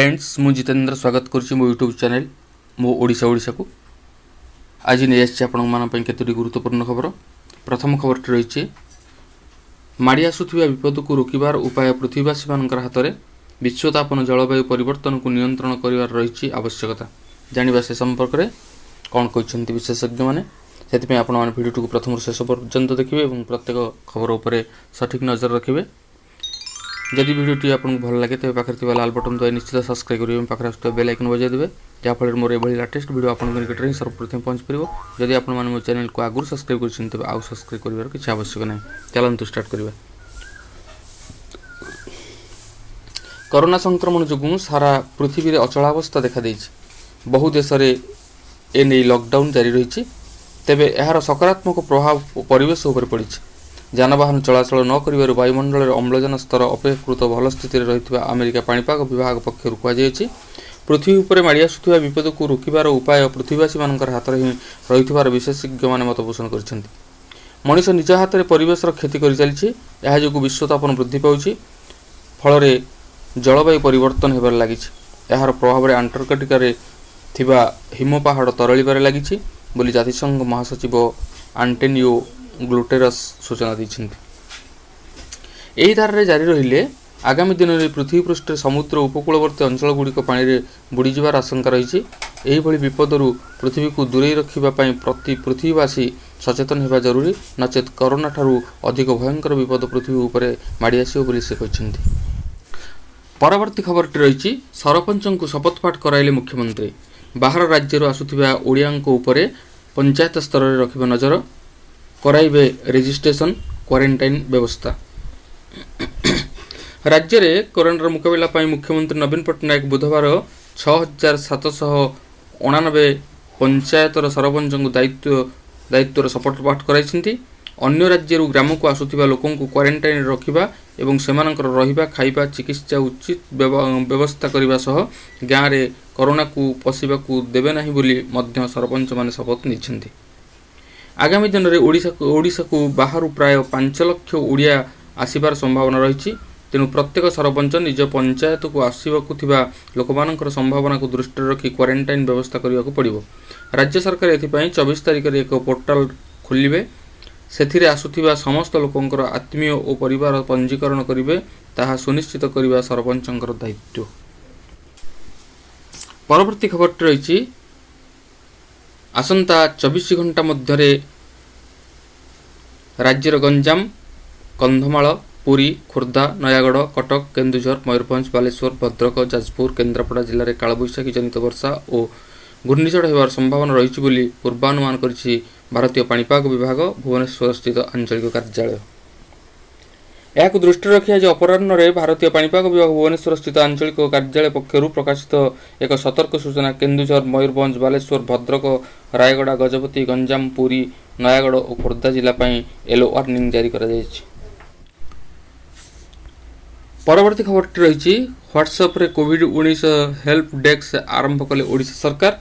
Friends मु जितेंद्र स्वागत करुच्ची मो यूट्यूब चैनल मो ओडिशा को आज नहीं आसी केतोटी गुरुत्वपूर्ण खबर। प्रथम खबर रही माड़ी आसुथिबा विपद को रोकबार उपाय पृथ्वीवासी हाथ में विश्वतापन जलवायु परिवर्तन को नियंत्रण कर रही आवश्यकता जानिबा से संपर्क में कौन कहते विशेषज्ञ मैंने से आपण भिडियो को प्रथम शेष पर्यंत देखिए और प्रत्येक खबर उपर सठिक नजर रखिए। जदि भिडियोटी आपको भल लगे तेज पाखे लाल बटन दबाई निश्चित सब्सक्राइब करेंगे पाखे आस बेल आइकन बजाई देवे जहाँफल मोर ये लेटेस्ट भिडियो आपको निकट में सर्वप्रथम पहुँच पार। जदि आप मो चैनल को आगुरी सब्सक्राइब कर आउ सब्सक्राइब कर किसी आवश्यक ना। चलतु स्टार्ट करवा। कोरोना संक्रमण जो सारा पृथ्वी में अचलावस्था देखा बहु देश में एने लॉकडाउन जारी रही तेबे यार सकारात्मक प्रभाव परिवेश उपर पड़ी। जानवाहन चलाचल न कर वायुमंडल अम्लजान स्तर अपेक्षाकृत भल स्थित रही अमेरिका पाणीपाग विभाग पक्षर कहुई पृथ्वी उपर माड़ी आसुथिबा विपद को रोकबार उपाय पृथ्वीवासी हाथ में रही विशेषज्ञ मैंने मत पोषण कर मनीष निज हाथ में परिवेश क्षति कर चली विश्वतापन वृद्धि पाँच फल जलवायु परिवर्तन होबार लगी। यार प्रभाव में अंटार्कटिकार थिबा हिम पहाड़ तरलिबार लगी बोली जातिसंघ महासचिव आंटोनियो गुटेरस सूचना दी। धारा जारी रहिले आगामी दिन में पृथ्वी पृष्ठ समुद्र उपकूलवर्ती अंचल गुड़िक पानी में बुड़ीजार आशंका रही। विपदरू पृथ्वी को दूरे रखापी प्रति पृथ्वीवासी सचेतन होगा जरूरी नचेत कोरोना ठारू अधिक भयंकर विपद पृथ्वी उपर माड़ी आसो से कहते। परवर्ती खबर रही सरपंच को शपथपाठ कराइले मुख्यमंत्री बाहर राज्य आसुथिबा ओडिया उपरे पंचायत स्तर में रखिबा नजर कराइबे रेजिस्ट्रेशन क्वारंटाइन व्यवस्था। राज्य में कोरोना मुकाबला मुख्यमंत्री नवीन पट्टनायक बुधवार 6789 पंचायतर सरपंच को दायित्व शपथपाठ कराई। अन्य राज्य ग्राम को आसुथिबा लोकों को क्वारंटाइन रखिबा एवं सेमानकर रहिबा खाइबा चिकित्सा उचित व्यवस्था करने सह गाँव में कोरोना को पशिबा को देबे नहीं बोली मध्य सरपंच माने शपथ निछंती। आगामी दिन में ओडिशा को बाहर प्राय 5 लाख ओडिया आसबार संभावना रही तेणु प्रत्येक सरपंच निज पंचायत को आसवाकुवा लोकमानकर संभावना को दृष्टि रखी क्वारंटाइन व्यवस्था करने को पड़ो। राज्य सरकार एथिपाई 24 तारिख में एक पोर्टाल खोलिबे से आसुथिबा समस्त लोकंकर आत्मीय और परिवार पंजीकरण करिवे ताहा सुनिश्चित करने सरपंचंकर दायित्व। परवर्ती खबर रही आसंता 24 घंटा मध्य राज्यर गंजाम कंधमाल पुरी खोर्धा नयागढ़ कटक केन्दुझर मयूरभंज बालेश्वर भद्रक जाजपुर केन्द्रापड़ा जिले में कालबैशाखी जनित वर्षा और घूर्णिझड़ होबार संभावना रही बोली पूर्वानुमान करिछि भारतीय पाणीपाग विभाग भुवनेश्वर स्थित आंचलिक कार्यालय। यह दृष्टि रखी आज अपराह्न भारतीय पाणीपाग विभाग भुवनेश्वर स्थित आंचलिक कार्यालय पक्षर प्रकाशित एक सतर्क सूचना केन्दुझर मयूरभंज बालेश्वर भद्रक रायगड़ा गजपति गंजाम पुरी नयागढ़ और खोर्धा जिला येलो वार्निंग जारी करा जायछि। परवर्ती खबर रही व्हाट्सएप रे कोविड-19 हेल्प डेस्क आरंभ कले ओडिशा सरकार।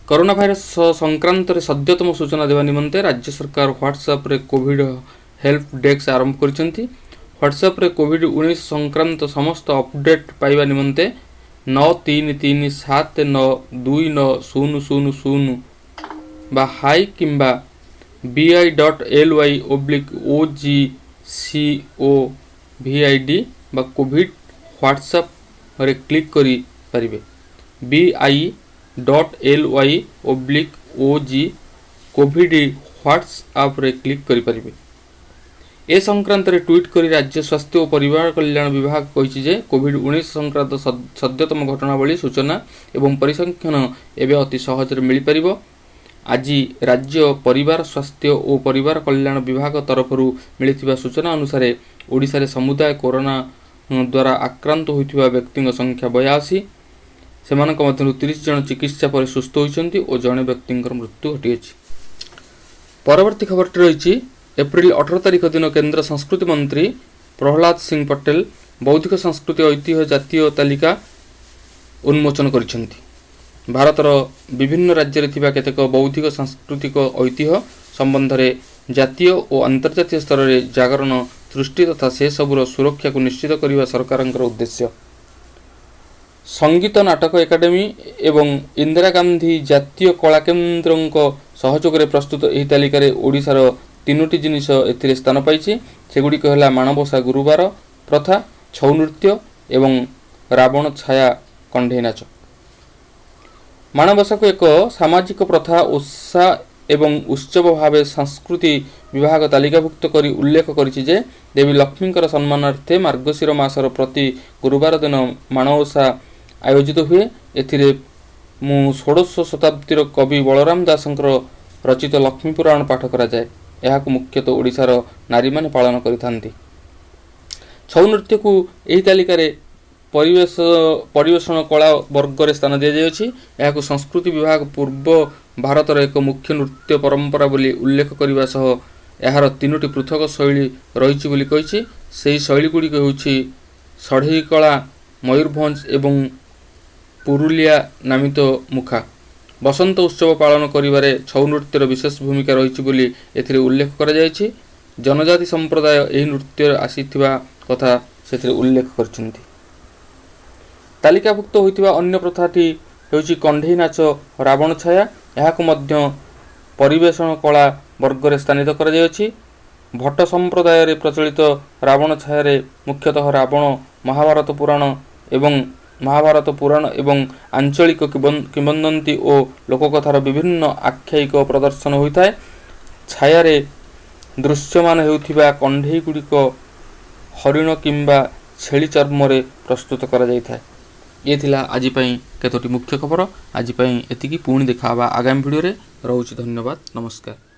कोरोना भाइरस संक्रांत सद्यतम सूचना देवा निमंते राज्य सरकार व्हाट्सएप रे कोविड हेल्प डेस्क आरंभ करिसेंती। व्हाट्सएप रे कोविड-19 संक्रांत समस्त अपडेट पाइबा निमंते 9337929000 बा हाई किंबा bi.ly/ogcovid बा कोविड व्हाट्सएप रे क्लिक करी परिबे bi.ly/ogcovid व्हाट्सएप रे क्लिक करी परिबे। ए संक्रांत रे ट्वीट करी राज्य स्वास्थ्य और परिवार कल्याण विभाग कहिछि जे कोविड-19 संक्रांत सद्यतम घटनावली सूचना एवं परिसंख्यान एवं अति सहज मिल पारिबो। आज राज्य परिवार स्वास्थ्य और परिवार कल्याण विभाग तरफ मिलिथिबा सूचना अनुसार ओडिशा रे समुदाय कोरोना द्वारा आक्रांत होइथिबा व्यक्ति संख्या 82 सेमानक मध्यरु 30 जन चिकित्सा पर सुस्थ होइछन्ति और जने व्यक्ति मृत्यु घटिछि। परवर्ती खबर रही एप्रिल 18 तारिख दिन केंद्र संस्कृति मंत्री प्रहलाद सिंह पटेल बौद्धिक संस्कृति ऐतिह्य जातीय तालिका उन्मोचन करिछन्ति। भारतर विभिन्न राज्य में केतेक बौद्धिक सांस्कृतिक ऐतिह्य संबंध में जातीय और अंतर्जातीय स्तर में जागरण सृष्टि तथा से सबुर सुरक्षा को निश्चित करने सरकार उद्देश्य। संगीत नाटक एकाडेमी एवं इंदिरा गांधी जातीय कला केन्द्र सहयोग प्रस्तुत यह तालिकार ओडिशार तीनोटी जिनिस ए स्थान पाई सेगुड़िक है माणबसा गुरुवार प्रथा, छौ नृत्य एवं रावण छाया कंढे नाच। माणबसा को एक सामाजिक प्रथा उत्साह एवं उत्सव भाव संस्कृति विभाग तालिकाभुक्त कर उल्लेख करिछि जे देवी लक्ष्मी सम्मानार्थे मार्गशीर मासर प्रति गुरुवार दिन माणबसा आयोजित हुए। एथिरे षोडश शताब्दीर कवि बलराम दासंकर रचित लक्ष्मी पुराण पाठ करा जाए। यहाकु मुख्यतः ओडिशार नारी माने पालन करिथांती। छौ नृत्य को एही तालिकारे परिवेशन कला वर्ग रे स्थान दिया जायछि। यहाकु संस्कृति विभाग पूर्व भारतर एक मुख्य नृत्य परंपरा बोली उल्लेख करबा सह यार तीनोटी पृथक शैली रहिछि बोली कहिछि। सेही शैली गुड़िक होछि सढ़ई कला, मयूरभंज एवं पुरुलिया नामित मुखा। बसंत उत्सव पालन करिबारे छौ नृत्यर विशेष भूमिका रहिछि बोली एथिरे उल्लेख करा जायछि। जनजाति संप्रदाय एही नृत्य आसीथिबा कथा सेथिरे उल्लेख करछन्ति। तालिकाभुक्त होइतिबा अन्य प्रथाटी हेउछि कंढेई नाच, रावण छाया। याहाकु मध्य परिवेशन कला वर्ग रे स्थानित करा जायछि। भट्ट संप्रदाय रे प्रचलित रावण छाया रे मुख्यतः रावण महाभारत पुराण एवं आंचलिक किंवदंती और लोककथार विभिन्न आख्यायिक प्रदर्शन होता है। छाया रे दृश्यमान हेउथिबा कंढेई गुड़िक हरिण किंबा छेली चर्म रे प्रस्तुत करा जायथाय। ये थिला आज पई केतोटी मुख्य खबर। आज पई एतिकी पुणी देखा आगामी वीडियो रे। रहुछि धन्यवाद, नमस्कार।